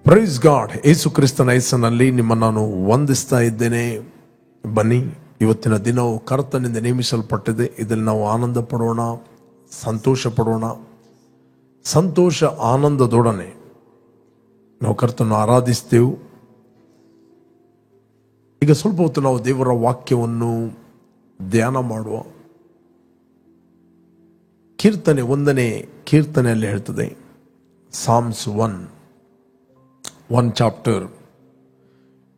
Praise God. ಯೇಸು ಕ್ರಿಸ್ತನ ಹೆಸರಿನಲ್ಲಿ ನಿಮ್ಮನ್ನು ನಾನು ವಂದಿಸ್ತಾ ಇದ್ದೇನೆ. ಬನ್ನಿ, ಇವತ್ತಿನ ದಿನವು ಕರ್ತನಿಂದ ನೇಮಿಸಲ್ಪಟ್ಟಿದೆ. ಇದರಲ್ಲಿ ನಾವು ಆನಂದ ಪಡೋಣ, ಸಂತೋಷ ಪಡೋಣ. ಸಂತೋಷ ಆನಂದದೊಡನೆ ನಾವು ಕರ್ತನನ್ನು ಆರಾಧಿಸ್ತೇವೆ. ಈಗ ಸ್ವಲ್ಪ ಹೊತ್ತು ನಾವು ದೇವರ ವಾಕ್ಯವನ್ನು ಧ್ಯಾನ ಮಾಡುವ. ಕೀರ್ತನೆ 1ನೇ ಕೀರ್ತನೆಯಲ್ಲಿ ಹೇಳ್ತದೆ, ಸಾಮ್ಸ್ 1 ಚಾಪ್ಟರ್.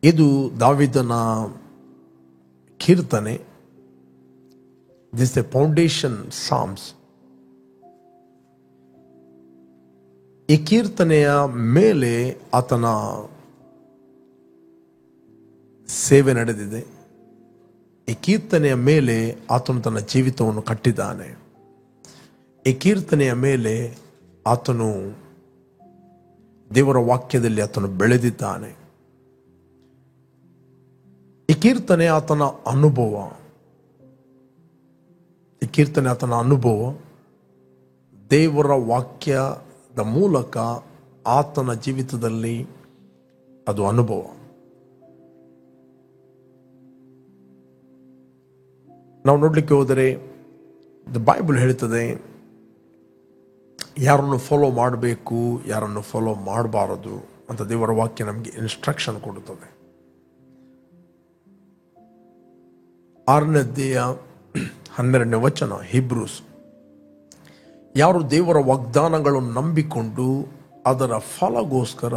ಇದು ದಾವೀದನ ಕೀರ್ತನೆ. This the foundation Psalms. ಈ ಕೀರ್ತನೆಯ ಮೇಲೆ ಆತನ ಸೇವೆ ನಡೆದಿದೆ. ಈ ಕೀರ್ತನೆಯ ಮೇಲೆ ಆತನು ತನ್ನ ಜೀವಿತವನ್ನು ಕಟ್ಟಿದ್ದಾನೆ. ಈ ಕೀರ್ತನೆಯ ಮೇಲೆ ಆತನು ದೇವರ ವಾಕ್ಯದಲ್ಲಿ ಆತನು ಬೆಳೆದಿದ್ದಾನೆ. ಈ ಕೀರ್ತನೆ ಆತನ ಅನುಭವ. ಈ ಕೀರ್ತನೆ ಆತನ ಅನುಭವ. ದೇವರ ವಾಕ್ಯದ ಮೂಲಕ ಆತನ ಜೀವಿತದಲ್ಲಿ ಅದು ಅನುಭವ. ನಾವು ನೋಡ್ಲಿಕ್ಕೆ ಹೋದರೆ ದ ಬೈಬಲ್ ಹೇಳ್ತದೆ, ಯಾರನ್ನು ಫಾಲೋ ಮಾಡಬೇಕು, ಯಾರನ್ನು ಫಾಲೋ ಮಾಡಬಾರದು ಅಂತ ದೇವರ ವಾಕ್ಯ ನಮಗೆ ಇನ್ಸ್ಟ್ರಕ್ಷನ್ ಕೊಡುತ್ತದೆ. 6ನೇ ಅಧ್ಯಾಯ 12ನೇ ವಚನ, ಹಿಬ್ರೂಸ್. ಯಾರು ದೇವರ ವಾಗ್ದಾನಗಳನ್ನು ನಂಬಿಕೊಂಡು ಅದರ ಫಲಗೋಸ್ಕರ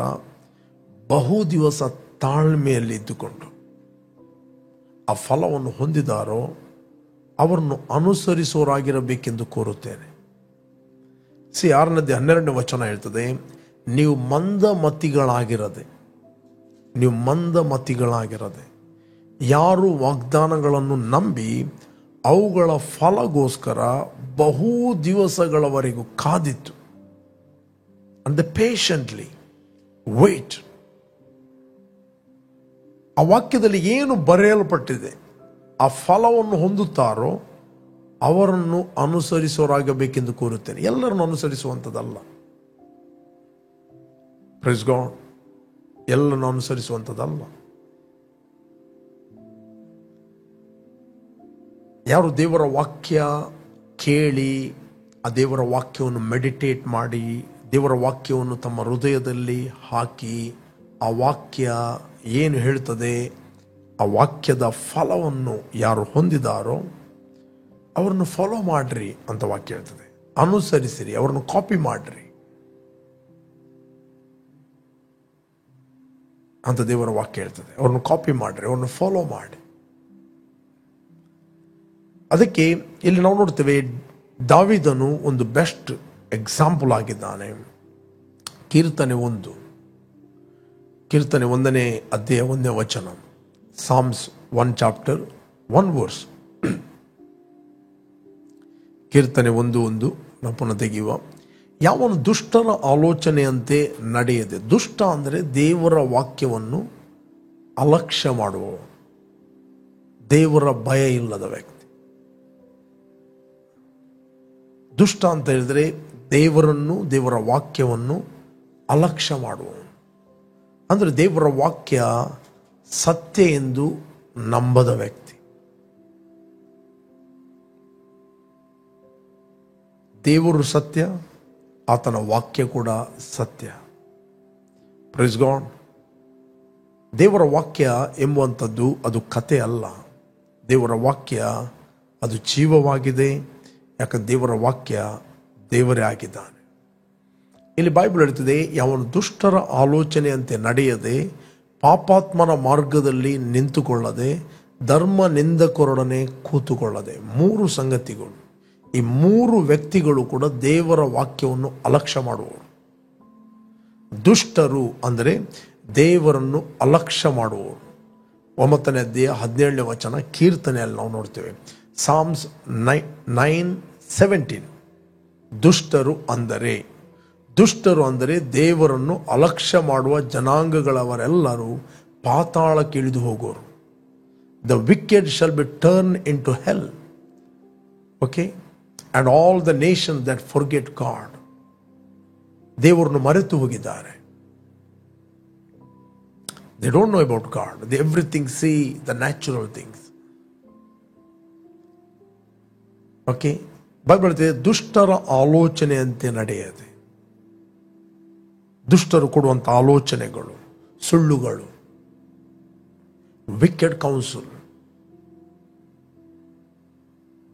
ಬಹು ದಿವಸ ತಾಳ್ಮೆಯಲ್ಲಿ ಇದ್ದುಕೊಂಡು ಆ ಫಲವನ್ನು ಹೊಂದಿದಾರೋ ಅವರನ್ನು ಅನುಸರಿಸುವರಾಗಿರಬೇಕೆಂದು ಕೋರುತ್ತೇನೆ. 6ನೇ ಅಧ್ಯಾಯ 12ನೇ ವಚನ ಹೇಳ್ತದೆ, ನೀವು ಮಂದಮತಿಗಳಾಗಿರದೆ ಯಾರು ವಾಗ್ದಾನಗಳನ್ನು ನಂಬಿ ಅವುಗಳ ಫಲಗೋಸ್ಕರ ಬಹು ದಿವಸಗಳವರೆಗೂ ಕಾದಿತ್ತು. And patiently wait. ಆ ವಾಕ್ಯದಲ್ಲಿ ಏನು ಬರೆಯಲ್ಪಟ್ಟಿದೆ, ಆ ಫಲವನ್ನು ಹೊಂದುತ್ತಾರೋ ಅವರನ್ನು ಅನುಸರಿಸುವರಾಗಬೇಕೆಂದು ಕೋರುತ್ತೇನೆ. ಎಲ್ಲರನ್ನು ಅನುಸರಿಸುವಂಥದ್ದಲ್ಲ. Praise God. ಎಲ್ಲರನ್ನು ಅನುಸರಿಸುವಂಥದ್ದಲ್ಲ. ಯಾರು ದೇವರ ವಾಕ್ಯ ಕೇಳಿ ಆ ದೇವರ ವಾಕ್ಯವನ್ನು ಮೆಡಿಟೇಟ್ ಮಾಡಿ ದೇವರ ವಾಕ್ಯವನ್ನು ತಮ್ಮ ಹೃದಯದಲ್ಲಿ ಹಾಕಿ ಆ ವಾಕ್ಯ ಏನು ಹೇಳ್ತದೆ ಆ ವಾಕ್ಯದ ಫಲವನ್ನು ಯಾರು ಹೊಂದಿದಾರೋ ಅವರನ್ನು ಫಾಲೋ ಮಾಡ್ರಿ ಅಂತ ವಾಕ್ಯ ಹೇಳ್ತದೆ. ಅನುಸರಿಸಿರಿ, ಅವರನ್ನು ಕಾಪಿ ಮಾಡ್ರಿ ಅಂತ ದೇವರ ವಾಕ್ಯ ಹೇಳ್ತದೆ. ಅವ್ರನ್ನು ಕಾಪಿ ಮಾಡ್ರಿ, ಅವ್ರನ್ನು ಫಾಲೋ ಮಾಡಿ. ಅದಕ್ಕೆ ಇಲ್ಲಿ ನಾವು ನೋಡ್ತೇವೆ, ದಾವೀದನು ಒಂದು ಬೆಸ್ಟ್ ಎಕ್ಸಾಂಪಲ್ ಆಗಿದ್ದಾನೆ. ಕೀರ್ತನೆ 1ನೇ ಅಧ್ಯಾಯ 1ನೇ ವಚನ, ಸಾಮ್ಸ್ 1 ಚಾಪ್ಟರ್ 1 ವರ್ಸ್. ಕೀರ್ತನೆ 1:1 ನಾವು ಪುನಃ ತೆಗೆಯುವ. ಯಾವನು ದುಷ್ಟರ ಆಲೋಚನೆಯಂತೆ ನಡೆಯದೆ. ದುಷ್ಟ ಅಂದರೆ ದೇವರ ವಾಕ್ಯವನ್ನು ಅಲಕ್ಷ್ಯ ಮಾಡುವ, ದೇವರ ಭಯ ಇಲ್ಲದ ವ್ಯಕ್ತಿ. ದುಷ್ಟ ಅಂತ ಹೇಳಿದ್ರೆ ದೇವರನ್ನು, ದೇವರ ವಾಕ್ಯವನ್ನು ಅಲಕ್ಷ್ಯ ಮಾಡುವ, ಅಂದರೆ ದೇವರ ವಾಕ್ಯ ಸತ್ಯ ಎಂದು ನಂಬದ ವ್ಯಕ್ತಿ. ದೇವರು ಸತ್ಯ, ಆತನ ವಾಕ್ಯ ಕೂಡ ಸತ್ಯ. Praise God. ದೇವರ ವಾಕ್ಯ ಎಂಬುವಂಥದ್ದು ಅದು ಕತೆ ಅಲ್ಲ. ದೇವರ ವಾಕ್ಯ ಅದು ಜೀವವಾಗಿದೆ. ಯಾಕಂದ್ರೆ ದೇವರ ವಾಕ್ಯ ದೇವರೇ ಆಗಿದ್ದಾನೆ. ಇಲ್ಲಿ ಬೈಬಲ್ ಹೇಳ್ತದೆ, ಯಾವನು ದುಷ್ಟರ ಆಲೋಚನೆಯಂತೆ ನಡೆಯದೆ ಪಾಪಾತ್ಮನ ಮಾರ್ಗದಲ್ಲಿ ನಿಂತುಕೊಳ್ಳದೆ ಧರ್ಮ ನಿಂದಕರೊಡನೆ ಕೂತುಕೊಳ್ಳದೆ. 3 ಸಂಗತಿಗಳು. ಈ 3 ವ್ಯಕ್ತಿಗಳು ಕೂಡ ದೇವರ ವಾಕ್ಯವನ್ನು ಅಲಕ್ಷ್ಯ ಮಾಡುವವರು. ದುಷ್ಟರು ಅಂದರೆ ದೇವರನ್ನು ಅಲಕ್ಷ್ಯ ಮಾಡುವವರು. 9ನೇ ಅಧ್ಯಾಯ 17ನೇ ವಚನ ಕೀರ್ತನೆಯಲ್ಲಿ ನಾವು ನೋಡ್ತೇವೆ. ಸಾಮ್ಸ್ 9:17. ದುಷ್ಟರು ಅಂದರೆ ದೇವರನ್ನು ಅಲಕ್ಷ್ಯ ಮಾಡುವ ಜನಾಂಗಗಳವರೆಲ್ಲರೂ ಪಾತಾಳಕ್ಕೆ ಇಳಿದು ಹೋಗೋರು. The wicked shall be turn into hell. Okay. and all the nations that forget God. ದೇವರನ್ನು ಮರೆತು ಹೋಗಿದ್ದಾರೆ. They don't know about God. They everything see the natural things. Okay? Bible ಹೇಳ್ತಿದೆ, ದುಷ್ಟರ ಆಲೋಚನೆಯಂತೆ ನಡೆಯದೆ. ದುಷ್ಟರು ಕೊಡುವಂಥ ಆಲೋಚನೆಗಳು, ಸುಳ್ಳುಗಳು, ವಿಕೆಡ್ ಕೌನ್ಸಿಲ್.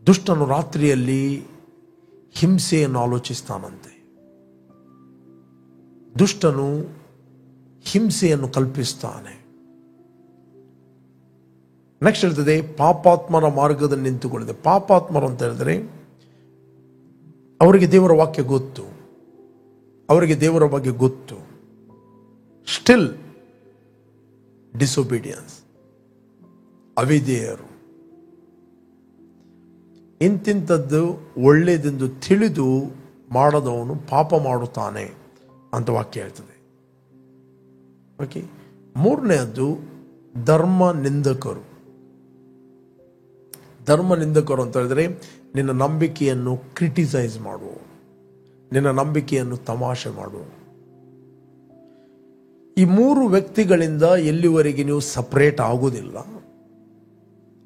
ದುಷ್ಟನು ರಾತ್ರಿಯಲ್ಲಿ ಹಿಂಸೆಯನ್ನು ಆಲೋಚಿಸ್ತಾನಂತೆ. ದುಷ್ಟನು ಹಿಂಸೆಯನ್ನು ಕಲ್ಪಿಸ್ತಾನೆ. ನೆಕ್ಸ್ಟ್ ಹೇಳ್ತದೆ, ಪಾಪಾತ್ಮರ ಮಾರ್ಗದಲ್ಲಿ ನಿಂತುಕೊಂಡಿದೆ. ಪಾಪಾತ್ಮರು ಅಂತ ಹೇಳಿದ್ರೆ ಅವರಿಗೆ ದೇವರ ವಾಕ್ಯ ಗೊತ್ತು, ಅವರಿಗೆ ದೇವರ ಬಗ್ಗೆ ಗೊತ್ತು, ಸ್ಟಿಲ್ ಡಿಸೊಬೀಡಿಯನ್ಸ್, ಅವಿಧೇಯರು. ಇಂತಿಂಥದ್ದು ಒಳ್ಳೆಯದೆಂದು ತಿಳಿದು ಮಾಡದವನು ಪಾಪ ಮಾಡುತ್ತಾನೆ ಅಂತ ವಾಕ್ಯ ಹೇಳ್ತದೆ. ಓಕೆ. ಮೂರನೆಯದ್ದು ಧರ್ಮ ನಿಂದಕರು. ಧರ್ಮ ನಿಂದಕರು ಅಂತ ಹೇಳಿದ್ರೆ ನಿನ್ನ ನಂಬಿಕೆಯನ್ನು ಕ್ರಿಟಿಸೈಸ್ ಮಾಡುವ, ನಿನ್ನ ನಂಬಿಕೆಯನ್ನು ತಮಾಷೆ ಮಾಡುವ. ಈ ಮೂರು ವ್ಯಕ್ತಿಗಳಿಂದ ಎಲ್ಲಿವರೆಗೆ ನೀವು ಸಪರೇಟ್ ಆಗೋದಿಲ್ಲ,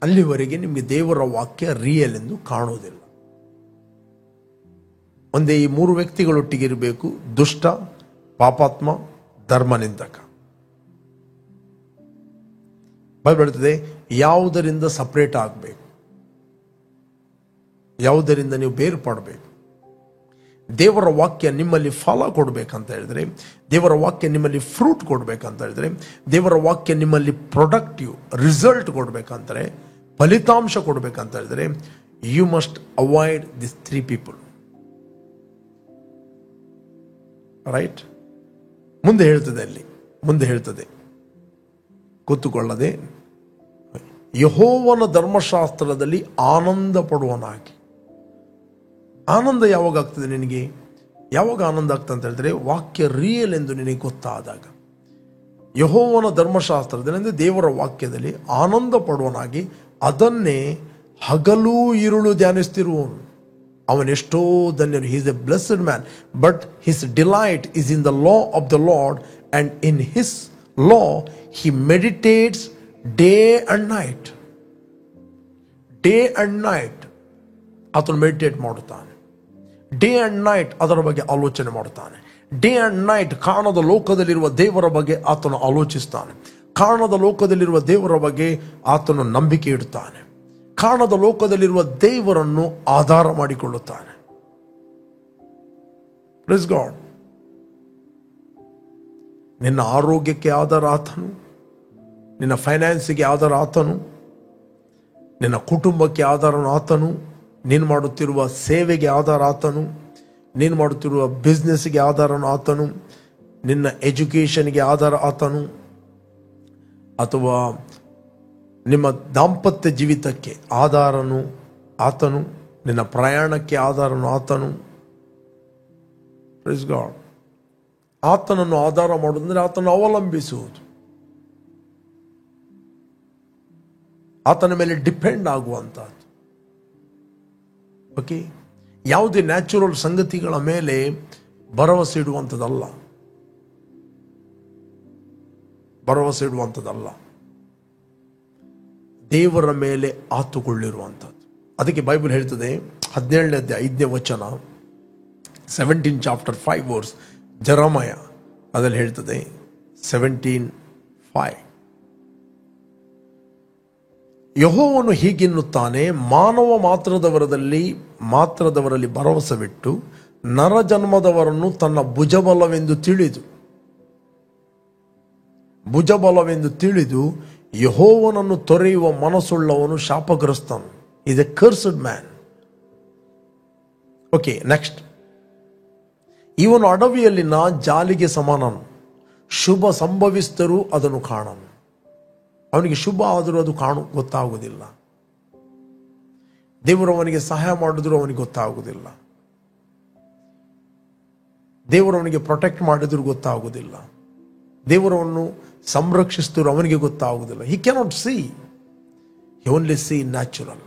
ಅಲ್ಲಿವರೆಗೆ ನಿಮಗೆ ದೇವರ ವಾಕ್ಯ ರಿಯಲ್ ಎಂದು ಕಾಣುವುದಿಲ್ಲ. ಒಂದೇ ಈ ಮೂರು ವ್ಯಕ್ತಿಗಳೊಟ್ಟಿಗೆ ಇರಬೇಕು: ದುಷ್ಟ, ಪಾಪಾತ್ಮ, ಧರ್ಮನಿಂದಕ. ಬೈಬಲ್ ಹೇಳ್ತದೆ, ಯಾವುದರಿಂದ ಸಪರೇಟ್ ಆಗಬೇಕು, ಯಾವುದರಿಂದ ನೀವು ಬೇರ್ಪಡಬೇಕು. ದೇವರ ವಾಕ್ಯ ನಿಮ್ಮಲ್ಲಿ ಫಲ ಕೊಡಬೇಕಂತ ಹೇಳಿದ್ರೆ, ದೇವರ ವಾಕ್ಯ ನಿಮ್ಮಲ್ಲಿ ಫ್ರೂಟ್ ಕೊಡಬೇಕಂತ ಹೇಳಿದ್ರೆ, ದೇವರ ವಾಕ್ಯ ನಿಮ್ಮಲ್ಲಿ ಪ್ರೊಡಕ್ಟಿವ್ ರಿಸಲ್ಟ್ ಕೊಡಬೇಕಂತಾರೆ, ಫಲಿತಾಂಶ ಕೊಡಬೇಕಂತ ಹೇಳಿದ್ರೆ, you must avoid this 3 people. Right? ಮುಂದೆ ಹೇಳ್ತದೆ ಕೂತುಕೊಳ್ಳದೆ ಯೆಹೋವನ ಧರ್ಮಶಾಸ್ತ್ರದಲ್ಲಿ ಆನಂದ ಪಡುವನಾಗಿ. ಆನಂದ ಯಾವಾಗ ಆಗ್ತದೆ ನಿನಗೆ? ಯಾವಾಗ ಆನಂದ ಆಗ್ತದೆ ಅಂತ ಹೇಳಿದ್ರೆ, ವಾಕ್ಯ ರಿಯಲ್ ಎಂದು ನಿನಗೆ ಗೊತ್ತಾದಾಗ. ಯೆಹೋವನ ಧರ್ಮಶಾಸ್ತ್ರದಲ್ಲಿ ಅಂದರೆ ದೇವರ ವಾಕ್ಯದಲ್ಲಿ ಆನಂದ ಪಡುವನಾಗಿ ಅದನ್ನೇ ಹಗಲು ಇರುಳು ಧ್ಯಾನಿಸ್ತಿರುವವನು ಅವನೆಷ್ಟೋ ಧನ್ಯನು. He is A blessed man, but his delight is in the law of the lord, and in his law he meditates day and night. Day and night ಆತನು ಮೆಡಿಟೇಟ್ ಮಾಡುತ್ತಾನೆ. ಡೇ ಅಂಡ್ ನೈಟ್ ಅದರ ಬಗ್ಗೆ ಆಲೋಚನೆ ಮಾಡುತ್ತಾನೆ. Day and night ಕಾಣದ ಲೋಕದಲ್ಲಿರುವ ದೇವರ ಬಗ್ಗೆ ಆತನು ಆಲೋಚಿಸ್ತಾನೆ. ಕಾಣದ ಲೋಕದಲ್ಲಿರುವ ದೇವರ ಬಗ್ಗೆ ಆತನು ನಂಬಿಕೆ ಇಡುತ್ತಾನೆ. ಕಾಣದ ಲೋಕದಲ್ಲಿರುವ ದೇವರನ್ನು ಆಧಾರ ಮಾಡಿಕೊಳ್ಳುತ್ತಾನೆ. Praise god. ನಿನ್ನ ಆರೋಗ್ಯಕ್ಕೆ ಆಧಾರ ಆತನು, ನಿನ್ನ ಫೈನಾನ್ಸಿಗೆ ಆಧಾರ ಆತನು, ನಿನ್ನ ಕುಟುಂಬಕ್ಕೆ ಆಧಾರನು ಆತನು, ನೀನು ಮಾಡುತ್ತಿರುವ ಸೇವೆಗೆ ಆಧಾರ ಆತನು, ನೀನು ಮಾಡುತ್ತಿರುವ ಬಿಸ್ನೆಸ್ಗೆ ಆಧಾರನು ಆತನು, ನಿನ್ನ ಎಜುಕೇಷನ್ಗೆ ಆಧಾರ ಆತನು, ಅಥವಾ ನಿಮ್ಮ ದಾಂಪತ್ಯ ಜೀವಿತಕ್ಕೆ ಆಧಾರನು ಆತನು, ನಿನ್ನ ಪ್ರಯಾಣಕ್ಕೆ ಆಧಾರನು ಆತನು. Praise God. ಆತನನ್ನು ಆಧಾರ ಮಾಡುವುದಂದ್ರೆ ಆತನನ್ನು ಅವಲಂಬಿಸುವುದು, ಆತನ ಮೇಲೆ ಡಿಪೆಂಡ್ ಆಗುವಂಥದ್ದು. ಓಕೆ. ಯಾವುದೇ ನ್ಯಾಚುರಲ್ ಸಂಗತಿಗಳ ಮೇಲೆ ಭರವಸೆ ಇಡುವಂಥದ್ದಲ್ಲ, ಭರವಸೆ ಇಡುವಂಥದ್ದಲ್ಲ, ದೇವರ ಮೇಲೆ ಆತುಕೊಳ್ಳಿರುವಂಥದ್ದು. ಅದಕ್ಕೆ ಬೈಬಲ್ ಹೇಳ್ತದೆ 17ನೇ ಅಧ್ಯಾಯ 5ನೇ ವಚನ, 17 chapter 5 verse, ಜೆರೆಮಯ ಅದರಲ್ಲಿ ಹೇಳ್ತದೆ 17:5, ಯೆಹೋವನು ಹೀಗೆನ್ನುತ್ತಾನೆ, ಮಾನವ ಮಾತ್ರದವರಲ್ಲಿ ಭರವಸವಿಟ್ಟು ನರಜನ್ಮದವರನ್ನು ತನ್ನ ಭುಜಬಲವೆಂದು ತಿಳಿದು ಯೆಹೋವನನ್ನು ತೊರೆಯುವ ಮನಸ್ಸುಳ್ಳವನು ಶಾಪಗ್ರಸ್ತನು. Is a cursed man. Okay, next. ಇವನು ಅಡವಿಯಲ್ಲಿನ ಜಾಲಿಗೆ ಸಮಾನನು, ಶುಭ ಸಂಭವಿಸಿದರೂ ಅದನ್ನು ಕಾಣನು. ಅವನಿಗೆ ಶುಭ ಆದರೂ ಅದು ಗೊತ್ತಾಗುವುದಿಲ್ಲ. ದೇವರು ಅವನಿಗೆ ಸಹಾಯ ಮಾಡಿದ್ರು ಅವನಿಗೆ ಗೊತ್ತಾಗುವುದಿಲ್ಲ. ದೇವರು ಅವನಿಗೆ ಪ್ರೊಟೆಕ್ಟ್ ಮಾಡಿದ್ರು ಗೊತ್ತಾಗುವುದಿಲ್ಲ. ದೇವರವನ್ನು ಸಂರಕ್ಷಿಸಿದ್ರು ಅವನಿಗೆ ಗೊತ್ತಾಗುವುದಿಲ್ಲ. He cannot see, he only see natural.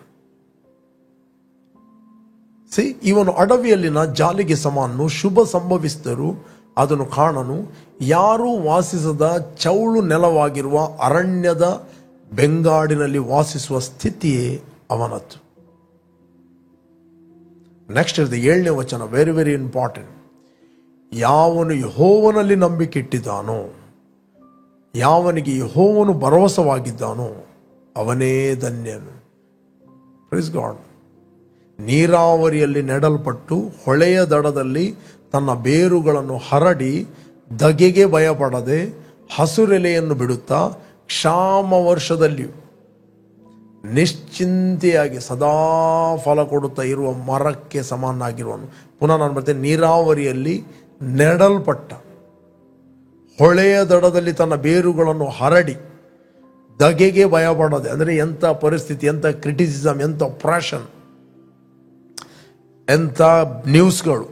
See, ಇವನು ಅಡವಿಯಲ್ಲಿನ ಜಾಲಿಗೆ ಸಮಾನನು, ಶುಭ ಸಂಭವಿಸಿದರೂ ಅದನ್ನು ಕಾಣನು. ಯಾರೂ ವಾಸಿಸದ ಚೌಳು ನೆಲವಾಗಿರುವ ಅರಣ್ಯದ ಬೆಂಗಾಡಿನಲ್ಲಿ ವಾಸಿಸುವ ಸ್ಥಿತಿಯೇ ಅವನದ್ದು. ನೆಕ್ಸ್ಟ್ ಇರ್ತದೆ 7ನೇ ವಚನ, ವೆರಿ ವೆರಿ ಇಂಪಾರ್ಟೆಂಟ್. ಯಾವನು ಯೆಹೋವನಲ್ಲಿ ನಂಬಿಕೆ ಇಟ್ಟಿದ್ದಾನೋ, ಯಾವನಿಗೆ ಯೆಹೋವನು ಭರವಸವಾಗಿದ್ದಾನೋ ಅವನೇ ಧನ್ಯನು. Praise God. ನೀರಾವರಿಯಲ್ಲಿ ನೆಡಲ್ಪಟ್ಟು ಹೊಳೆಯ ದಡದಲ್ಲಿ ತನ್ನ ಬೇರುಗಳನ್ನು ಹರಡಿ ಧಗೆಗೆ ಭಯಪಡದೆ ಹಸುರೆಲೆಯನ್ನು ಬಿಡುತ್ತಾ ಕ್ಷಾಮ ವರ್ಷದಲ್ಲಿಯೂ ನಿಶ್ಚಿಂತೆಯಾಗಿ ಸದಾ ಫಲ ಕೊಡುತ್ತಾ ಇರುವ ಮರಕ್ಕೆ ಸಮನಾಗಿರುವನು. ಪುನಃ ನಾನು ಬರ್ತೇನೆ. ನೀರಾವರಿಯಲ್ಲಿ ನೆಡಲ್ಪಟ್ಟ ಹೊಳೆಯ ದಡದಲ್ಲಿ ತನ್ನ ಬೇರುಗಳನ್ನು ಹರಡಿ ಧಗೆಗೆ ಭಯಪಡದೆ, ಅಂದರೆ ಎಂಥ ಪರಿಸ್ಥಿತಿ, ಎಂಥ ಕ್ರಿಟಿಸಿಸಮ್, ಎಂಥ ಆಪರೇಷನ್, ಎಂಥ ನ್ಯೂಸ್ಗಳು,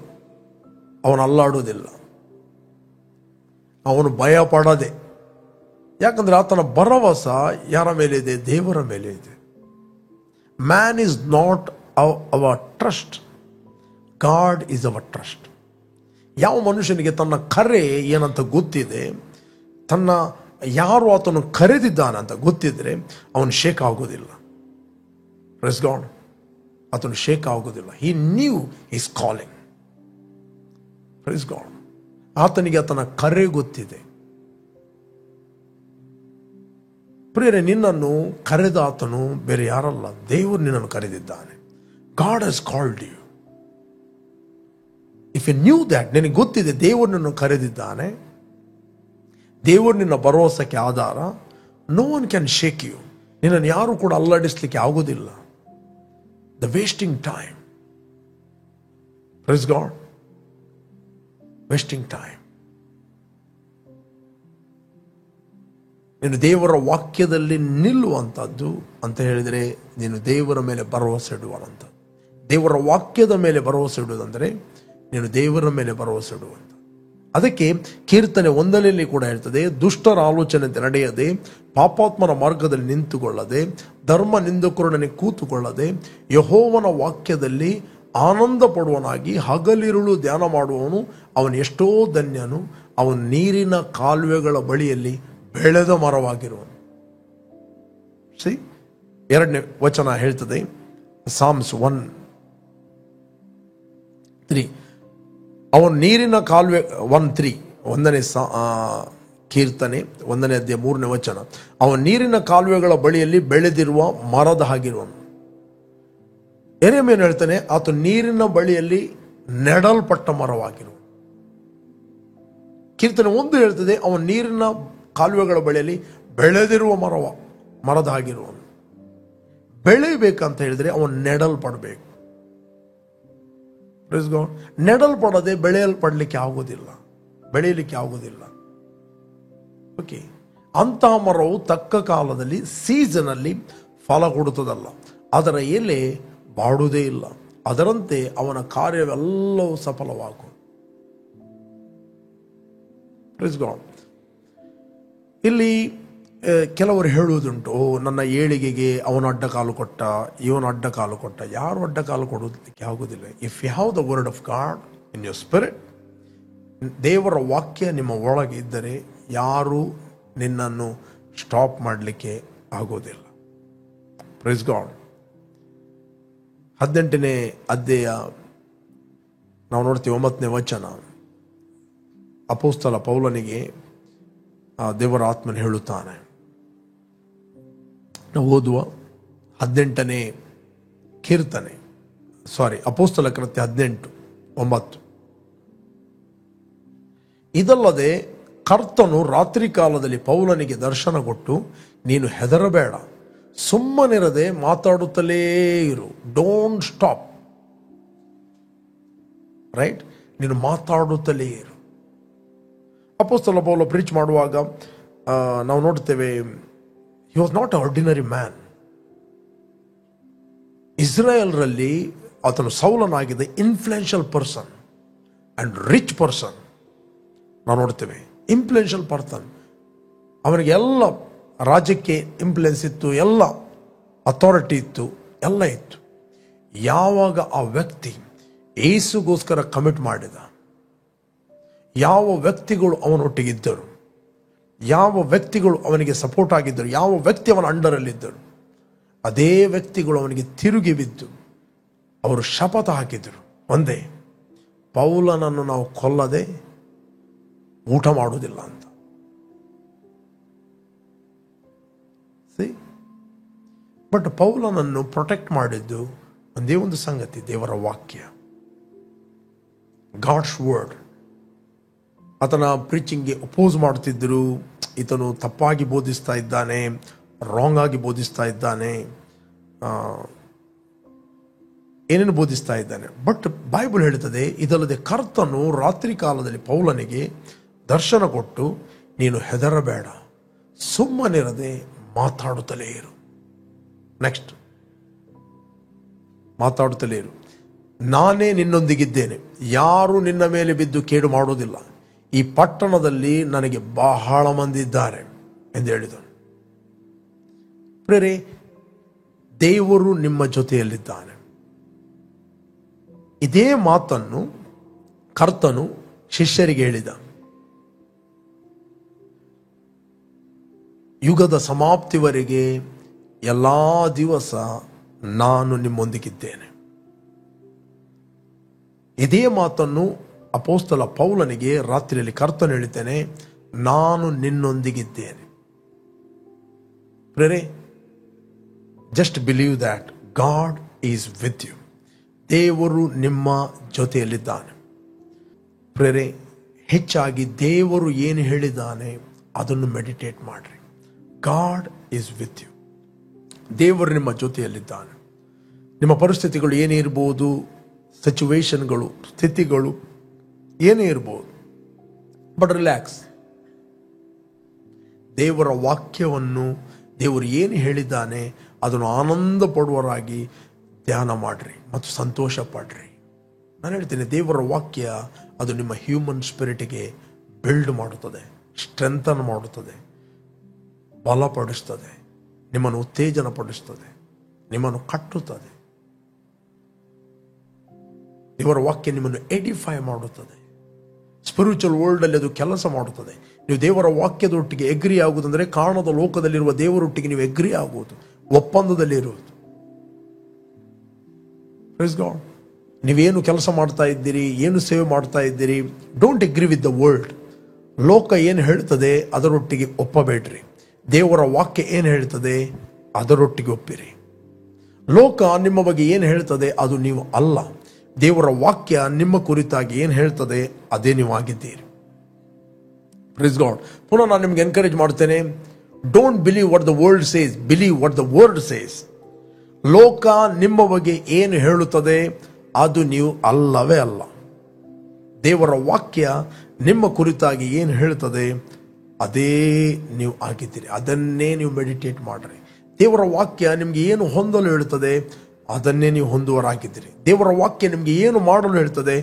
ಅವನು ಅಲ್ಲಾಡುವುದಿಲ್ಲ, ಅವನು ಭಯಪಡದೆ. ಯಾಕಂದ್ರೆ ಆತನ ಭರವಸ ಯಾರ ಮೇಲೆ ಇದೆ? ದೇವರ ಮೇಲೆ ಇದೆ. Man is not hour trust, god is our trust. ಯಾವ ಮನುಷ್ಯನಿಗೆ ತನ್ನ ಕರೆ ಏನಂತ ಗೊತ್ತಿದೆ, ತನ್ನ ಯಾರು ಆತನು ಕರೆದಿದ್ದಾನೆ ಅಂತ ಗೊತ್ತಿದ್ರೆ ಅವನು ಶೇಕ್ ಆಗೋದಿಲ್ಲ. Press god. ಆತನು ಶೇಕ್ ಆಗೋದಿಲ್ಲ. He knew is calling. Press god. ಆತನಿಗೆ ಆತನ ಕರೆ ಗೊತ್ತಿದೆ. ಪ್ರಿಯರೇ, ನಿನ್ನನ್ನು ಕರೆದ ಆತನು ಬೇರೆ ಯಾರಲ್ಲ, ದೇವರು ನಿನ್ನನ್ನು ಕರೆದಿದ್ದಾನೆ. God has called you. If you knew that, ನಿನಗೆ ಗೊತ್ತಿದೆ ದೇವರು ನಿನ್ನನ್ನು ಕರೆದಿದ್ದಾನೆ, ದೇವರು ನಿನ್ನ ಭರವಸೆಗೆ ಆಧಾರ. No one can shake you. ನಿನ್ನನ್ನು ಯಾರು ಕೂಡ ಅಲ್ಲಾಡಿಸ್ಲಿಕ್ಕೆ ಆಗೋದಿಲ್ಲ. The wasting time. Praise God. Wasting time. ನೀನು ದೇವರ ವಾಕ್ಯದಲ್ಲಿ ನಿಲ್ಲುವಂಥದ್ದು ಅಂತ ಹೇಳಿದರೆ ನೀನು ದೇವರ ಮೇಲೆ ಭರವಸೆ ಇಡುವಂಥದ್ದು. ದೇವರ ವಾಕ್ಯದ ಮೇಲೆ ಭರವಸೆ ಇಡುವುದಂದರೆ ನೀನು ದೇವರ ಮೇಲೆ ಭರವಸೆ ಇಡುವಂಥ. ಅದಕ್ಕೆ ಕೀರ್ತನೆ 1ರಲ್ಲಿ ಕೂಡ ಹೇಳ್ತದೆ, ದುಷ್ಟರ ಆಲೋಚನೆ ನಡೆಯದೆ, ಪಾಪಾತ್ಮನ ಮಾರ್ಗದಲ್ಲಿ ನಿಂತುಕೊಳ್ಳದೆ, ಧರ್ಮ ನಿಂದಕರೊಡನೆ ಕೂತುಕೊಳ್ಳದೆ, ಯೆಹೋವನ ವಾಕ್ಯದಲ್ಲಿ ಆನಂದ ಪಡುವನಾಗಿ ಹಗಲಿರುಳು ಧ್ಯಾನ ಮಾಡುವವನು ಅವನು ಎಷ್ಟೋ ಧನ್ಯನು. ಅವನು ನೀರಿನ ಕಾಲುವೆಗಳ ಬಳಿಯಲ್ಲಿ ಬೆಳೆದ ಮರವಾಗಿರುವನು. 2ನೇ ವಚನ ಹೇಳ್ತದೆ, ಸಾಮ್ಸ್ 1:3. ಅವನು ನೀರಿನ ಕಾಲುವೆ 1:3, 1ನೇ ಕೀರ್ತನೆ 1ನೇ ಅಧ್ಯಾಯ 3ನೇ ವಚನ. ಅವನು ನೀರಿನ ಕಾಲುವೆಗಳ ಬಳಿಯಲ್ಲಿ ಬೆಳೆದಿರುವ ಮರದ ಹಾಗಿರುವನು. ಯೆರೆಮೀಯನು ಹೇಳ್ತಾನೆ, ಆತ ನೀರಿನ ಬಳಿಯಲ್ಲಿ ನೆಡಲ್ಪಟ್ಟ ಮರವಾಗಿರುವನು. ಕೀರ್ತನೆ 1 ಹೇಳ್ತದೆ, ಅವನು ನೀರಿನ ಕಾಲುವೆಗಳ ಬಳಿಯಲ್ಲಿ ಬೆಳೆದಿರುವ ಮರದ ಹಾಗಿರುವನು. ಬೆಳೆಯಬೇಕಂತ ಹೇಳಿದ್ರೆ ಅವನು ನೆಡಲ್ಪಡಬೇಕು. ನೆಡಲ್ಪಡದೆ ಬೆಳೆಯಲ್ಪಡಲಿಕ್ಕೆ ಆಗೋದಿಲ್ಲ, ಬೆಳೆಯಲಿಕ್ಕೆ ಆಗೋದಿಲ್ಲ. ಓಕೆ. ಅಂತಹ ಮರವು ತಕ್ಕ ಕಾಲದಲ್ಲಿ, ಸೀಸನಲ್ಲಿ ಫಲ ಕೊಡುತ್ತದಲ್ಲ, ಅದರ ಎಲೆ ಬಾಡುವುದೇ ಇಲ್ಲ. ಅದರಂತೆ ಅವನ ಕಾರ್ಯವೆಲ್ಲವೂ ಸಫಲವಾಗುವುದು. Praise god. ಇಲ್ಲಿ ಕೆಲವರು ಹೇಳುವುದುಂಟು, ನನ್ನ ಏಳಿಗೆಗೆ ಅವನು ಅಡ್ಡ ಕಾಲು ಕೊಟ್ಟ, ಇವನು ಅಡ್ಡ ಕಾಲು ಕೊಟ್ಟ. ಯಾರು ಅಡ್ಡ ಕಾಲು ಕೊಡೋದಕ್ಕೆ ಆಗೋದಿಲ್ಲ. If you have the word of God in your spirit, ದೇವರ ವಾಕ್ಯ ನಿಮ್ಮ ಒಳಗೆ ಇದ್ದರೆ ಯಾರು ನಿನ್ನನ್ನು ಸ್ಟಾಪ್ ಮಾಡಲಿಕ್ಕೆ ಆಗೋದಿಲ್ಲ. Praise God. 18ನೇ ಅಧ್ಯಾಯ ನಾವು ನೋಡ್ತೀವಿ, 9ನೇ ವಚನ. ಅಪೊಸ್ತಲ ಪೌಲನಿಗೆ ದೇವರ ಆತ್ಮನ ಹೇಳುತ್ತಾನೆ. ನಾವು ಓದುವ 18ನೇ ಕೀರ್ತನೆ, ಅಪೊಸ್ತಲ ಕೃತ್ಯ 18:9. ಇದಲ್ಲದೆ ಕರ್ತನು ರಾತ್ರಿ ಕಾಲದಲ್ಲಿ ಪೌಲನಿಗೆ ದರ್ಶನ ಕೊಟ್ಟು, ನೀನು ಹೆದರಬೇಡ, ಸುಮ್ಮನಿರದೆ ಮಾತಾಡುತ್ತಲೇ ಇರು. Don't stop. ರೈಟ್. ನೀನು ಮಾತಾಡುತ್ತಲೇ ಇರು. ಅಪೊಸ್ತಲ ಪೌಲ ಪ್ರೀಚ್ ಮಾಡುವಾಗ ನಾವು ನೋಡ್ತೇವೆ, he was not ordinary man. ಇಸ್ರಾಯೇಲ್ರಲ್ಲಿ ಆತನು ಸೌಲನಾಗಿದೆ influential person and rich person. ನಾವು ನೋಡ್ತೇವೆ ಇನ್ಫ್ಲುಯೆನ್ಷಿಯಲ್ ಪರ್ಸನ್. ಅವನಿಗೆ ಎಲ್ಲ ರಾಜ್ಯಕ್ಕೆ ಇನ್ಫ್ಲುಯೆನ್ಸ್ ಇತ್ತು, ಎಲ್ಲ ಅಥಾರಿಟಿ ಇತ್ತು, ಎಲ್ಲ ಇತ್ತು. ಯಾವಾಗ ಆ ವ್ಯಕ್ತಿ ಯೇಸುಗೋಸ್ಕರ ಕಮಿಟ್ ಮಾಡಿದ, ಯಾವ ವ್ಯಕ್ತಿಗಳು ಅವನೊಟ್ಟಿಗಿದ್ದರು, ಯಾವ ವ್ಯಕ್ತಿಗಳು ಅವನಿಗೆ ಸಪೋರ್ಟ್ ಆಗಿದ್ದರು, ಯಾವ ವ್ಯಕ್ತಿ ಅವನ ಅಂಡರಲ್ಲಿದ್ದರು, ಅದೇ ವ್ಯಕ್ತಿಗಳು ಅವನಿಗೆ ತಿರುಗಿ ಬಿದ್ದು ಅವರು ಶಪಥ ಹಾಕಿದರು ಒಂದೇ, ಪೌಲನನ್ನು ನಾವು ಕೊಲ್ಲದೆ ಊಟ ಮಾಡುವುದಿಲ್ಲ ಅಂತ. ಬಟ್ ಪೌಲನನ್ನು ಪ್ರೊಟೆಕ್ಟ್ ಮಾಡಿದ್ದು ಒಂದೇ ಒಂದು ಸಂಗತಿ, ದೇವರ ವಾಕ್ಯ, ಗಾಡ್ಸ್ ವರ್ಡ್. ಆತನ ಪ್ರೀಚಿಂಗ್ಗೆ ಅಪೋಸ್ ಮಾಡ್ತಿದ್ದರು, ಈತನು ತಪ್ಪಾಗಿ ಬೋಧಿಸ್ತಾ ಇದ್ದಾನೆ, ರಾಂಗ್ ಆಗಿ ಬೋಧಿಸ್ತಾ ಇದ್ದಾನೆ, ಏನೇನು ಬೋಧಿಸ್ತಾ ಇದ್ದಾನೆ. ಬಟ್ ಬೈಬಲ್ ಹೇಳ್ತದೆ, ಇದಲ್ಲದೆ ಕರ್ತನು ರಾತ್ರಿ ಕಾಲದಲ್ಲಿ ಪೌಲನಿಗೆ ದರ್ಶನ ಕೊಟ್ಟು, ನೀನು ಹೆದರಬೇಡ, ಸುಮ್ಮನಿರದೆ ಮಾತಾಡುತ್ತಲೇ ಇರು. ನೆಕ್ಸ್ಟ್, ಮಾತಾಡುತ್ತಲೇ ಇರು, ನಾನೇ ನಿನ್ನೊಂದಿಗಿದ್ದೇನೆ, ಯಾರು ನಿನ್ನ ಮೇಲೆ ಬಿದ್ದು ಕೇಡು ಮಾಡುವುದಿಲ್ಲ, ಈ ಪಟ್ಟಣದಲ್ಲಿ ನನಗೆ ಬಹಳ ಮಂದಿ ಇದ್ದಾರೆ ಎಂದು ಹೇಳಿದನು. ಪ್ರೇರೆ, ದೇವರು ನಿಮ್ಮ ಜೊತೆಯಲ್ಲಿದ್ದಾನೆ. ಇದೇ ಮಾತನ್ನು ಕರ್ತನು ಶಿಷ್ಯರಿಗೆ ಹೇಳಿದ. ಯುಗದ ಸಮಾಪ್ತಿವರೆಗೆ ಎಲ್ಲ ದಿವಸ ನಾನು ನಿಮ್ಮೊಂದಿಗಿದ್ದೇನೆ. ಇದೇ ಮಾತನ್ನು ಅಪೊಸ್ತಲ ಪೌಲನಿಗೆ ರಾತ್ರಿಯಲ್ಲಿ ಕರ್ತನು ಹೇಳಿದ್ದೇನೆ, ನಾನು ನಿನ್ನೊಂದಿಗಿದ್ದೇನೆ. ಪ್ರೇರೆ, just believe that God is with you. ದೇವರು ನಿಮ್ಮ ಜೊತೆಯಲ್ಲಿದ್ದಾನೆ. ಪ್ರೇರೆ, ಹೆಚ್ಚಾಗಿ ದೇವರು ಏನು ಹೇಳಿದ್ದಾನೆ ಅದನ್ನು ಮೆಡಿಟೇಟ್ ಮಾಡ್ರಿ. God is with you. ದೇವರು ನಿಮ್ಮ ಜೊತೆಯಲ್ಲಿದ್ದಾನೆ. ನಿಮ್ಮ ಪರಿಸ್ಥಿತಿಗಳು ಏನೇ ಇರ್ಬೋದು, ಸಿಚುವೇಶನ್ಗಳು, ಸ್ಥಿತಿಗಳು ಏನೇ ಇರ್ಬೋದು, ಬಟ್ ರಿಲ್ಯಾಕ್ಸ್. ದೇವರ ವಾಕ್ಯವನ್ನು, ದೇವರು ಏನು ಹೇಳಿದ್ದಾನೆ ಅದನ್ನು ಆನಂದ ಪಡುವರಾಗಿ ಧ್ಯಾನ ಮಾಡ್ರಿ ಮತ್ತು ಸಂತೋಷ ಪಡ್ರಿ. ನಾನು ಹೇಳ್ತೀನಿ, ದೇವರ ವಾಕ್ಯ ಅದು ನಿಮ್ಮ ಹ್ಯೂಮನ್ ಸ್ಪಿರಿಟ್ಗೆ ಬಿಲ್ಡ್ ಮಾಡುತ್ತದೆ, ಸ್ಟ್ರೆಂಥನ್ ಮಾಡುತ್ತದೆ, ಬಲಪಡಿಸ್ತದೆ, ನಿಮ್ಮನ್ನು ಉತ್ತೇಜನ ಪಡಿಸ್ತದೆ, ನಿಮ್ಮನ್ನು ಕಟ್ಟುತ್ತದೆ. ದೇವರ ವಾಕ್ಯ ನಿಮ್ಮನ್ನು ಎಡಿಫೈ ಮಾಡುತ್ತದೆ. ಸ್ಪಿರಿಚುವಲ್ ವರ್ಲ್ಡ್ ಅಲ್ಲಿ ಅದು ಕೆಲಸ ಮಾಡುತ್ತದೆ. ನೀವು ದೇವರ ವಾಕ್ಯದೊಟ್ಟಿಗೆ ಎಗ್ರಿ ಆಗುವುದಂದ್ರೆ ಕಾರಣದ ಲೋಕದಲ್ಲಿರುವ ದೇವರೊಟ್ಟಿಗೆ ನೀವು ಎಗ್ರಿ ಆಗುವುದು, ಒಪ್ಪಂದದಲ್ಲಿ ಇರುವುದು. Praise God. ನೀವೇನು ಕೆಲಸ ಮಾಡ್ತಾ ಇದ್ದೀರಿ, ಏನು ಸೇವೆ ಮಾಡ್ತಾ ಇದ್ದೀರಿ, ಡೋಂಟ್ ಎಗ್ರಿ ವಿತ್ ದ ವರ್ಲ್ಡ್. ಲೋಕ ಏನು ಹೇಳ್ತದೆ ಅದರೊಟ್ಟಿಗೆ ಒಪ್ಪಬೇಡ್ರಿ. ದೇವರ ವಾಕ್ಯ ಏನು ಹೇಳ್ತದೆ ಅದರೊಟ್ಟಿಗೆ ಒಪ್ಪಿರಿ. ಲೋಕ ನಿಮ್ಮ ಬಗ್ಗೆ ಏನು ಹೇಳ್ತದೆ ಅದು ನೀವು ಅಲ್ಲ. ದೇವರ ವಾಕ್ಯ ನಿಮ್ಮ ಕುರಿತಾಗಿ ಏನು ಹೇಳ್ತದೆ ಅದೇ ನೀವು ಆಗಿದ್ದೀರಿ. Praise God. ಪುನಃ ನಾನು ನಿಮ್ಗೆ ಎನ್ಕರೇಜ್ ಮಾಡ್ತೇನೆ, don't believe what the world says, believe what the word says. ಲೋಕ ನಿಮ್ಮ ಬಗ್ಗೆ ಏನು ಹೇಳುತ್ತದೆ ಅದು ನೀವು ಅಲ್ಲವೇ ಅಲ್ಲ. ದೇವರ ವಾಕ್ಯ ನಿಮ್ಮ ಕುರಿತಾಗಿ ಏನು ಹೇಳ್ತದೆ ಅದೇ ನೀವು ಆಗಿದ್ದೀರಿ. ಅದನ್ನೇ ನೀವು ಮೆಡಿಟೇಟ್ ಮಾಡ್ರಿ. ದೇವರ ವಾಕ್ಯ ನಿಮ್ಗೆ ಏನು ಹೊಂದಲು ಹೇಳ್ತದೆ ಅದನ್ನೇ ನೀವು ಹೊಂದುವರಾಗಿದ್ದೀರಿ. ದೇವರ ವಾಕ್ಯ ನಿಮಗೆ ಏನು ಮಾಡಲು ಹೇಳ್ತದೆ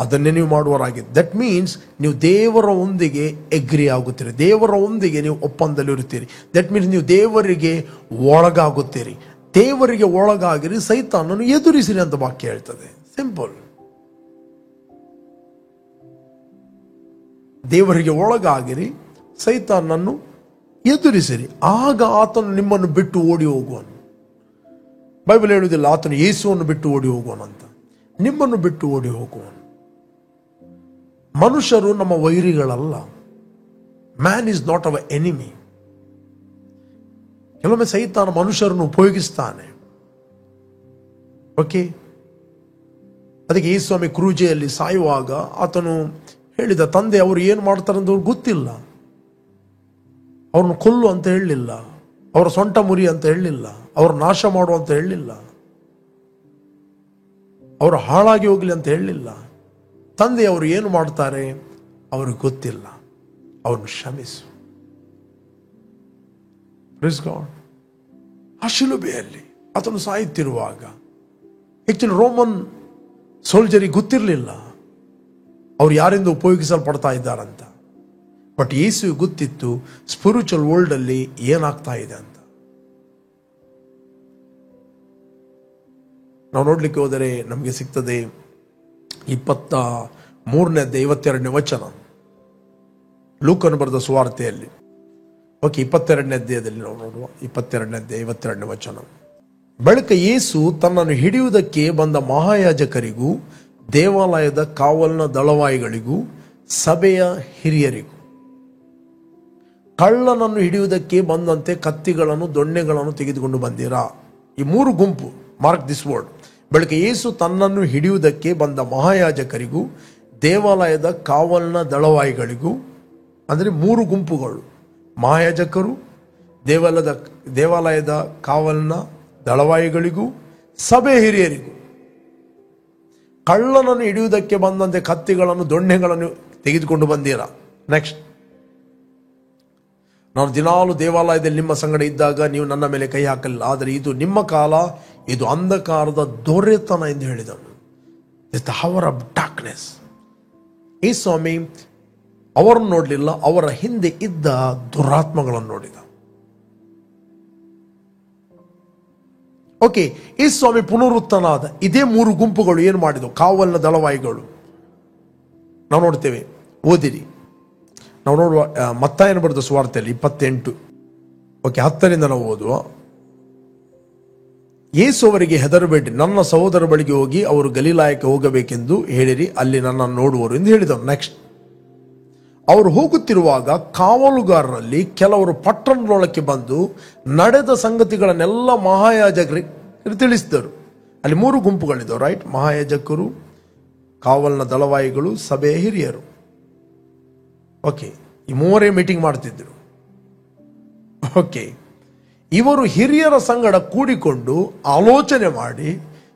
ಅದನ್ನೇ ನೀವು ಮಾಡುವರಾಗಿದ್ದೀರಿ. ದಟ್ ಮೀನ್ಸ್ ನೀವು ದೇವರ ಒಂದಿಗೆ ಎಗ್ರಿ ಆಗುತ್ತೀರಿ, ದೇವರ ಒಂದಿಗೆ ನೀವು ಒಪ್ಪಂದದಲ್ಲಿ ಇರುತ್ತೀರಿ. ದಟ್ ಮೀನ್ಸ್ ನೀವು ದೇವರಿಗೆ ಒಳಗಾಗುತ್ತೀರಿ. ದೇವರಿಗೆ ಒಳಗಾಗಿರಿ, ಸೈತಾನನ್ನು ಎದುರಿಸಿರಿ ಅಂತ ವಾಕ್ಯ ಹೇಳ್ತದೆ. ಸಿಂಪಲ್. ದೇವರಿಗೆ ಒಳಗಾಗಿರಿ, ಸೈತಾನನ್ನು ಎದುರಿಸಿರಿ, ಆಗ ಆತನು ನಿಮ್ಮನ್ನು ಬಿಟ್ಟು ಓಡಿ ಹೋಗುವನು. ಬೈಬಲ್ ಹೇಳುವುದಿಲ್ಲ ಆತನು ಯೇಸುವನ್ನು ಬಿಟ್ಟು ಓಡಿ ಹೋಗುವನಂತ. ನಿಮ್ಮನ್ನು ಬಿಟ್ಟು ಓಡಿ ಹೋಗುವನು. ಮನುಷ್ಯರು ನಮ್ಮ ವೈರಿಗಳಲ್ಲ. Man is not our enemy. ಕೆಲವೊಮ್ಮೆ ಸೈತಾನ ಮನುಷ್ಯರನ್ನು ಉಪಯೋಗಿಸ್ತಾನೆ. ಓಕೆ, ಅದಕ್ಕೆ ಯೇಸುಸ್ವಾಮಿ ಕ್ರೂಜೆಯಲ್ಲಿ ಸಾಯುವಾಗ ಆತನು ಹೇಳಿದ, ತಂದೆ ಅವರು ಏನು ಮಾಡ್ತಾರಂತ ಅವ್ರಿಗೆ ಗೊತ್ತಿಲ್ಲ, ಅವ್ರನ್ನ ಕೊಲ್ಲು ಅಂತ ಹೇಳಲಿಲ್ಲ, ಅವರ ಸೊಂಟ ಮುರಿ ಅಂತ ಹೇಳಲಿಲ್ಲ, ಅವ್ರ ನಾಶ ಮಾಡು ಅಂತ ಹೇಳಲಿಲ್ಲ, ಅವರು ಹಾಳಾಗಿ ಹೋಗ್ಲಿ ಅಂತ ಹೇಳಲಿಲ್ಲ. ತಂದೆ ಅವರು ಏನು ಮಾಡ್ತಾರೆ ಅವ್ರಿಗೆ ಗೊತ್ತಿಲ್ಲ, ಅವ್ರನ್ನು ಕ್ಷಮಿಸು. Praise God. ಆ ಶಿಲುಬೆಯಲ್ಲಿ ಆತನು ಸಾಯುತ್ತಿರುವಾಗ ಆಕ್ಚುಲಿ ರೋಮನ್ ಸೋಲ್ಜರಿಗೆ ಗೊತ್ತಿರಲಿಲ್ಲ ಅವ್ರು ಯಾರಿಂದ ಉಪಯೋಗಿಸಲ್ಪಡ್ತಾ ಇದ್ದಾರಂತ. ಬಟ್ ಯೇಸು ಗೊತ್ತಿತ್ತು ಸ್ಪಿರಿಚುವಲ್ ವರ್ಲ್ಡ್ ಅಲ್ಲಿ ಏನಾಗ್ತಾ ಇದೆ ಅಂತ. ನಾವು ನೋಡ್ಲಿಕ್ಕೆ ಹೋದರೆ ನಮಗೆ ಸಿಗ್ತದೆ 23ನೇ 52ನೇ ವಚನ. ಲೂಕನು ಬರೆದ ಸುವಾರ್ತೆಯಲ್ಲಿ 22ನೇ ಅಧ್ಯಾಯದಲ್ಲಿ ನಾವು ನೋಡುವ 22ನೇ ಅಧ್ಯಾಯ 52ನೇ ವಚನ. ಬಳಿಕ ಯೇಸು ತನ್ನನ್ನು ಹಿಡಿಯುವುದಕ್ಕೆ ಬಂದ ಮಹಾಯಾಜಕರಿಗೂ ದೇವಾಲಯದ ಕಾವಲಿನ ದಳವಾಯಿಗಳಿಗೂ ಸಭೆಯ ಹಿರಿಯರಿಗೂ, ಕಳ್ಳನನ್ನು ಹಿಡಿಯುವುದಕ್ಕೆ ಬಂದಂತೆ ಕತ್ತಿಗಳನ್ನು ದೊಣ್ಣೆಗಳನ್ನು ತೆಗೆದುಕೊಂಡು ಬಂದಿರಾ. ಈ 3 ಗುಂಪು, ಮಾರ್ಕ್ ದಿಸ್ ವರ್ಡ್. ಬಳಿಕ ಯೇಸು ತನ್ನನ್ನು ಹಿಡಿಯುವುದಕ್ಕೆ ಬಂದ ಮಹಾಯಾಜಕರಿಗೂ ದೇವಾಲಯದ ಕಾವಲಿನ ದಳವಾಯಿಗಳಿಗೂ, ಅಂದರೆ 3 ಗುಂಪುಗಳು, ಮಹಾಯಾಜಕರು, ದೇವಾಲಯದ ಕಾವಲಿನ ದಳವಾಯಿಗಳಿಗೂ ಸಭೆ ಹಿರಿಯರಿಗೂ, ಕಳ್ಳನನ್ನು ಹಿಡಿಯುವುದಕ್ಕೆ ಬಂದಂತೆ ಕತ್ತಿಗಳನ್ನು ದೊಣ್ಣೆಗಳನ್ನು ತೆಗೆದುಕೊಂಡು ಬಂದೀರಾ. ನೆಕ್ಸ್ಟ್, ನಾನು ದಿನಾಲು ದೇವಾಲಯದಲ್ಲಿ ನಿಮ್ಮ ಸಂಗಡ ಇದ್ದಾಗ ನೀವು ನನ್ನ ಮೇಲೆ ಕೈ ಹಾಕಲಿಲ್ಲ, ಆದರೆ ಇದು ನಿಮ್ಮ ಕಾಲ, ಇದು ಅಂಧಕಾರದ ದೊರೆತನ ಎಂದು ಹೇಳಿದನು. It's the hour of darkness. ಈ ಸ್ವಾಮಿ ಅವರನ್ನು ನೋಡಲಿಲ್ಲ, ಅವರ ಹಿಂದೆ ಇದ್ದ ದುರಾತ್ಮಗಳನ್ನು ನೋಡಿದ. ಓಕೆ, ಈ ಸ್ವಾಮಿ ಪುನರುತ್ಥಾನ ಇದೇ 3 ಗುಂಪುಗಳು ಏನು ಮಾಡಿದವು? ಕಾವಲಿನ ದಳವಾಯಿಗಳು ನಾವು ನೋಡ್ತೇವೆ, ಓದಿರಿ. ನಾವು ನೋಡುವ ಮತ್ತಾಯನ ಬರೆದ ಸುವಾರ್ತೆಯಲ್ಲಿ 28, 10ರಿಂದ ನಾವು ಓದುವ. ಯೇಸು ಅವರಿಗೆ, ಹೆದರಬೇಡಿ, ನನ್ನ ಸಹೋದರ ಬಳಿಗೆ ಹೋಗಿ ಅವರು ಗಲಿಲಾಯಕ್ಕೆ ಹೋಗಬೇಕೆಂದು ಹೇಳಿರಿ, ಅಲ್ಲಿ ನನ್ನನ್ನು ನೋಡುವರು ಎಂದು ಹೇಳಿದರು. ನೆಕ್ಸ್ಟ್, ಅವರು ಹೋಗುತ್ತಿರುವಾಗ ಕಾವಲುಗಾರರಲ್ಲಿ ಕೆಲವರು ಪಟ್ಟಣದೊಳಕ್ಕೆ ಬಂದು ನಡೆದ ಸಂಗತಿಗಳನ್ನೆಲ್ಲ ಮಹಾಯಾಜಕರಿಗೆ ತಿಳಿಸಿದರು. ಅಲ್ಲಿ 3 ಗುಂಪುಗಳಿದ್ದವು, ರೈಟ್? ಮಹಾಯಾಜಕರು, ಕಾವಲಿನ ದಳವಾಯಿಗಳು, ಸಭೆಯ ಹಿರಿಯರು. ಓಕೆ, ಈ 3 ಮೀಟಿಂಗ್ ಮಾಡ್ತಿದ್ರು. ಓಕೆ, ಇವರು ಹಿರಿಯರ ಸಂಗಡ ಕೂಡಿಕೊಂಡು ಆಲೋಚನೆ ಮಾಡಿ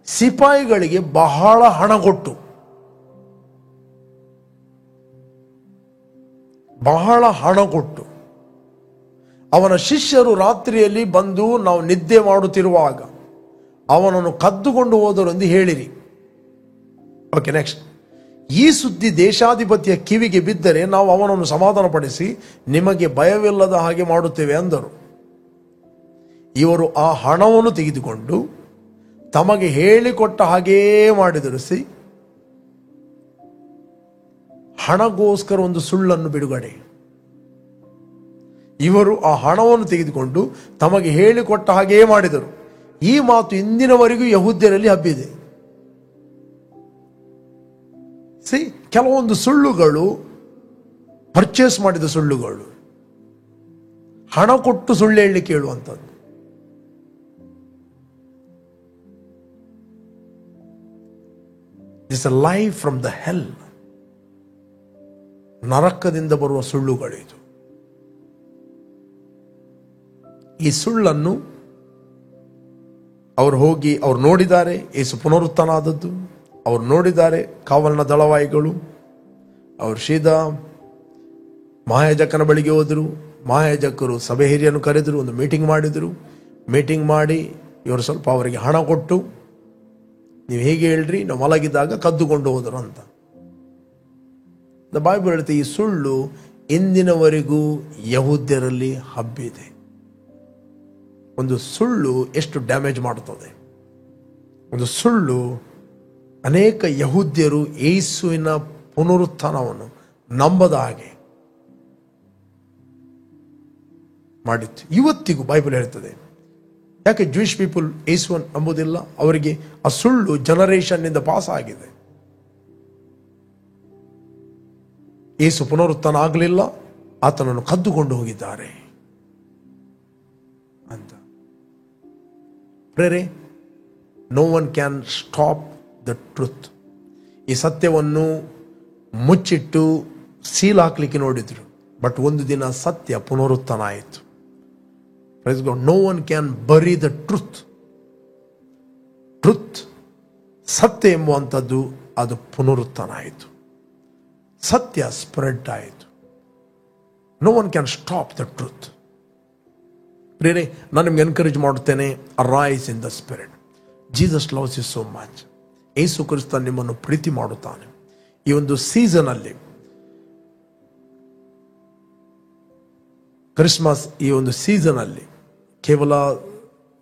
ಸಿಪಾಯಿಗಳಿಗೆ ಬಹಳ ಹಣ ಕೊಟ್ಟು ಅವನ ಶಿಷ್ಯರು ರಾತ್ರಿಯಲ್ಲಿ ಬಂದು ನಾವು ನಿದ್ದೆ ಮಾಡುತ್ತಿರುವಾಗ ಅವನನ್ನು ಕದ್ದುಕೊಂಡು ಹೋದರು ಎಂದು ಹೇಳಿರಿ. ಓಕೆ, ನೆಕ್ಸ್ಟ್, ಈ ಸುದ್ದಿ ದೇಶಾಧಿಪತಿಯ ಕಿವಿಗೆ ಬಿದ್ದರೆ ನಾವು ಅವನನ್ನು ಸಮಾಧಾನಪಡಿಸಿ ನಿಮಗೆ ಭಯವಿಲ್ಲದ ಹಾಗೆ ಮಾಡುತ್ತೇವೆ ಅಂದರು. ಇವರು ಆ ಹಣವನ್ನು ತೆಗೆದುಕೊಂಡು ತಮಗೆ ಹೇಳಿಕೊಟ್ಟ ಹಾಗೇ ಮಾಡಿದರು. ಹಣಗೋಸ್ಕರ ಒಂದು ಸುಳ್ಳನ್ನು ಬಿಡುಗಡೆ. ಇವರು ಆ ಹಣವನ್ನು ತೆಗೆದುಕೊಂಡು ತಮಗೆ ಹೇಳಿಕೊಟ್ಟ ಹಾಗೇ ಮಾಡಿದರು. ಈ ಮಾತು ಇಂದಿನವರೆಗೂ ಯಹೂದ್ಯರಲ್ಲಿ ಹಬ್ಬಿದೆ. ಕೆಲವೊಂದು ಸುಳ್ಳುಗಳು, ಪರ್ಚೇಸ್ ಮಾಡಿದ ಸುಳ್ಳುಗಳು, ಹಣ ಕೊಟ್ಟು ಸುಳ್ಳು ಹೇಳಲಿಕ್ಕೆ ಹೇಳುವಂಥದ್ದು. ಇಟ್ಸ್ ಅ ಲೈ ಫ್ರಮ್ ದ ಹೆಲ್. ನರಕದಿಂದ ಬರುವ ಸುಳ್ಳುಗಳಿದು. ಈ ಸುಳ್ಳನ್ನು ಅವರು ನೋಡಿದ್ದಾರೆ. ಯೇಸು ಪುನರುತ್ಥಾನ ಆದದ್ದು ಅವರು ನೋಡಿದ್ದಾರೆ. ಕಾವಲಿನ ದಳವಾಯಿಗಳು ಅವರು ಸೀದಾ ಮಹಾಯಾಜಕನ ಬಳಿಗೆ ಹೋದರು. ಮಹಾಯಾಜಕರು ಸಭೆ ಹಿರಿಯನ್ನು ಕರೆದರು, ಒಂದು ಮೀಟಿಂಗ್ ಮಾಡಿದರು. ಮೀಟಿಂಗ್ ಮಾಡಿ ಇವರು ಸ್ವಲ್ಪ ಅವರಿಗೆ ಹಣ ಕೊಟ್ಟು, ನೀವು ಹೇಗೆ ಹೇಳ್ರಿ, ನಾವು ಮಲಗಿದಾಗ ಕದ್ದುಕೊಂಡು ಹೋದರು ಅಂತ. ಬೈಬಲ್ ಹೇಳುತ್ತೆ, ಈ ಸುಳ್ಳು ಇಂದಿನವರೆಗೂ ಯಹೂದ್ಯರಲ್ಲಿ ಹಬ್ಬಿದೆ. ಒಂದು ಸುಳ್ಳು ಎಷ್ಟು ಡ್ಯಾಮೇಜ್ ಮಾಡುತ್ತದೆ. ಒಂದು ಸುಳ್ಳು ಅನೇಕ ಯಹೂದ್ಯರು ಯೇಸುವಿನ ಪುನರುತ್ಥಾನವನ್ನು ನಂಬದ ಹಾಗೆ ಮಾಡಿತ್ತು. ಇವತ್ತಿಗೂ ಬೈಬಲ್ ಹೇಳ್ತದೆ. ಯಾಕೆ ಜೂಯಿಷ್ ಪೀಪಲ್ ಯೇಸುವನ್ನು ನಂಬುವುದಿಲ್ಲ? ಅವರಿಗೆ ಆ ಸುಳ್ಳು ಜನರೇಷನ್ ನಿಂದ ಪಾಸ್ ಆಗಿದೆ. ಯೇಸು ಪುನರುತ್ಥಾನ ಆಗಲಿಲ್ಲ, ಆತನನ್ನು ಕದ್ದುಕೊಂಡು ಹೋಗಿದ್ದಾರೆ ಅಂತ. ಪ್ರೇರೆ, no one can stop the truth. ಈ ಸತ್ಯವನ್ನು ಮುಚ್ಚಿಟ್ಟು ಸೀಲ್ ಹಾಕ್ಲಿಕ್ಕೆ ನೋಡಿದ್ರು, ಬಟ್ ಒಂದು ದಿನ ಸತ್ಯ ಪುನರುತ್ಥಾನ ಆಯಿತು. No one can bury the truth. Truth, ಸತ್ಯ ಎಂಬುವಂಥದ್ದು ಅದು ಪುನರುತ್ಥಾನ ಆಯಿತು. ಸತ್ಯ ಸ್ಪ್ರೆಡ್ ಆಯಿತು. No one can stop the truth. ಪ್ರೇರೆ, ನಾನು ನಿಮ್ಗೆ ಎನ್ಕರೇಜ್ ಮಾಡುತ್ತೇನೆ, arise in the spirit. Jesus loves you so much. ಯೇಸು ಕ್ರಿಸ್ತ ನಿಮ್ಮನ್ನು ಪ್ರೀತಿ ಮಾಡುತ್ತಾನೆ. ಈ ಒಂದು ಸೀಸನ್ ಅಲ್ಲಿ, ಕ್ರಿಸ್ಮಸ್ ಈ ಒಂದು ಸೀಸನ್ ಅಲ್ಲಿ ಕೇವಲ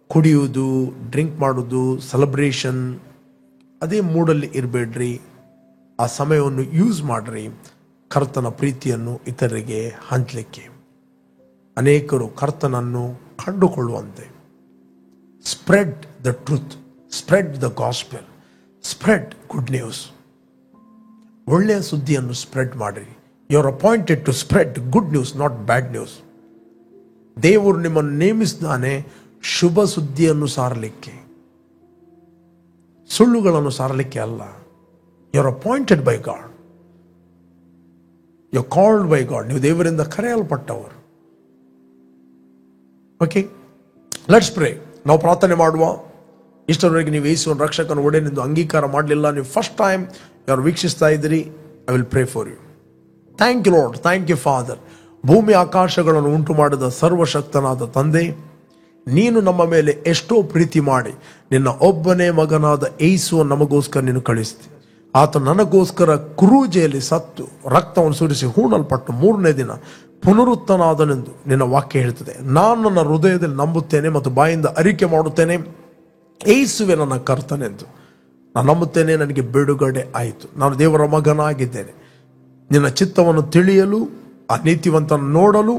ಕುಡಿಯುವುದು, ಡ್ರಿಂಕ್ ಮಾಡುವುದು, ಸೆಲೆಬ್ರೇಷನ್ ಅದೇ ಮೂಡಲ್ಲಿ ಇರಬೇಡ್ರಿ. ಆ ಸಮಯವನ್ನು ಯೂಸ್ ಮಾಡ್ರಿ ಕರ್ತನ ಪ್ರೀತಿಯನ್ನು ಇತರರಿಗೆ ಹಂಚಲಿಕ್ಕೆ, ಅನೇಕರು ಕರ್ತನನ್ನು ಕಂಡುಕೊಳ್ಳುವಂತೆ. Spread the truth, spread the gospel, spread good news. ಒಳ್ಳೆಯ ಸುದ್ದಿಯನ್ನು ಸ್ಪ್ರೆಡ್ ಮಾಡಿರಿ. You are appointed to spread good news, not bad news. ದೇವರು ನಿಮ್ಮನ್ನು ನೇಮಿಸಿದ್ದಾನೆ ಶುಭ ಸುದ್ದಿಯನ್ನು ಸಾರಲಿಕ್ಕೆ, ಸುಳ್ಳುಗಳನ್ನು ಸಾರಲಿಕ್ಕೆ ಅಲ್ಲ. You are appointed by God, you are called by God. ನೀವು ದೇವರಿಂದ ಕರೆಯಲ್ಪಟ್ಟವರು. Okay, let's pray. ನಾವು ಪ್ರಾರ್ಥನೆ ಮಾಡುವ. ಇಷ್ಟರವರೆಗೆ ನೀವು ಯೇಸುವಿನ ರಕ್ಷಕನ ಒಡೆಯನೆಂದು ಅಂಗೀಕಾರ ಮಾಡಲಿಲ್ಲ, ನೀವು ಫಸ್ಟ್ ಟೈಮ್ ಯಾರು ವೀಕ್ಷಿಸ್ತಾ ಇದ್ದೀರಿ, I will pray for you. Thank you Lord, thank you father. ಭೂಮಿ ಆಕಾಶಗಳನ್ನು ಉಂಟು ಮಾಡಿದ ಸರ್ವಶಕ್ತನಾದ ತಂದೆ, ನೀನು ನಮ್ಮ ಮೇಲೆ ಎಷ್ಟೋ ಪ್ರೀತಿ ಮಾಡಿ ನಿನ್ನ ಒಬ್ಬನೇ ಮಗನಾದ ಯೇಸುವನ್ನು ನಮಗೋಸ್ಕರ ನೀನು ಕಳಿಸ್ತಿ. ಆತ ನನಗೋಸ್ಕರ ಕ್ರೂಜೆಯಲ್ಲಿ ಸತ್ತು ರಕ್ತವನ್ನು ಸುರಿಸಿ ಹೂಣಲ್ಪಟ್ಟು 3ನೇ ದಿನ ಪುನರುತ್ಥಾನನಾದನೆಂದು ನಿನ್ನ ವಾಕ್ಯ ಹೇಳ್ತದೆ. ನಾನು ನನ್ನ ಹೃದಯದಲ್ಲಿ ನಂಬುತ್ತೇನೆ ಮತ್ತು ಬಾಯಿಂದ ಅರಿಕೆ ಮಾಡುತ್ತೇನೆ, ಯೇಸುವೆ ನನ್ನ ಕರ್ತನೆಂದು. ನಾನು ನಂಬುತ್ತೇನೆ, ನನಗೆ ಬಿಡುಗಡೆ ಆಯಿತು. ನಾನು ದೇವರ ಮಗನಾಗಿದ್ದೇನೆ. ನಿನ್ನ ಚಿತ್ತವನ್ನು ತಿಳಿಯಲು, ಆ ನೀತಿವಂತನ ನೋಡಲು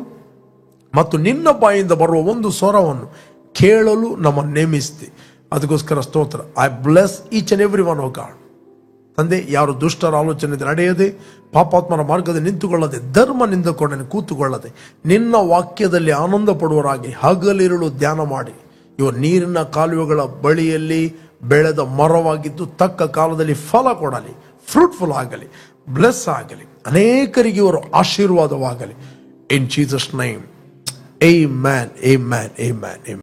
ಮತ್ತು ನಿನ್ನ ಬಾಯಿಂದ ಬರುವ ಒಂದು ಸ್ವರವನ್ನು ಕೇಳಲು ನಮ್ಮನ್ನು ನೇಮಿಸ್ತಿ. ಅದಕ್ಕೋಸ್ಕರ ಸ್ತೋತ್ರ. I bless each and every one O God. ತಂದೆ, ಯಾರು ದುಷ್ಟರ ಆಲೋಚನೆ ನಡೆಯದೆ, ಪಾಪಾತ್ಮನ ಮಾರ್ಗದಲ್ಲಿ ನಿಂತುಕೊಳ್ಳದೆ, ಧರ್ಮ ನಿಂದಕೊಂಡನೆ ಕೂತುಕೊಳ್ಳದೆ, ನಿನ್ನ ವಾಕ್ಯದಲ್ಲಿ ಆನಂದ ಪಡುವರಾಗಿ ಹಗಲಿರುಳು ಧ್ಯಾನ ಮಾಡಿ, ಇವ ನೀರಿನ ಕಾಲುವೆಗಳ ಬಳಿಯಲ್ಲಿ ಬೆಳೆದ ಮರವಾಗಿದ್ದು ತಕ್ಕ ಕಾಲದಲ್ಲಿ ಫಲ ಕೊಡಲಿ, ಫ್ರೂಟ್ಫುಲ್ ಆಗಲಿ, ಬ್ಲೆಸ್ ಆಗಲಿ, ಅನೇಕರಿಗೆ ಇವರು ಆಶೀರ್ವಾದವಾಗಲಿ. In Jesus name, amen, amen, amen.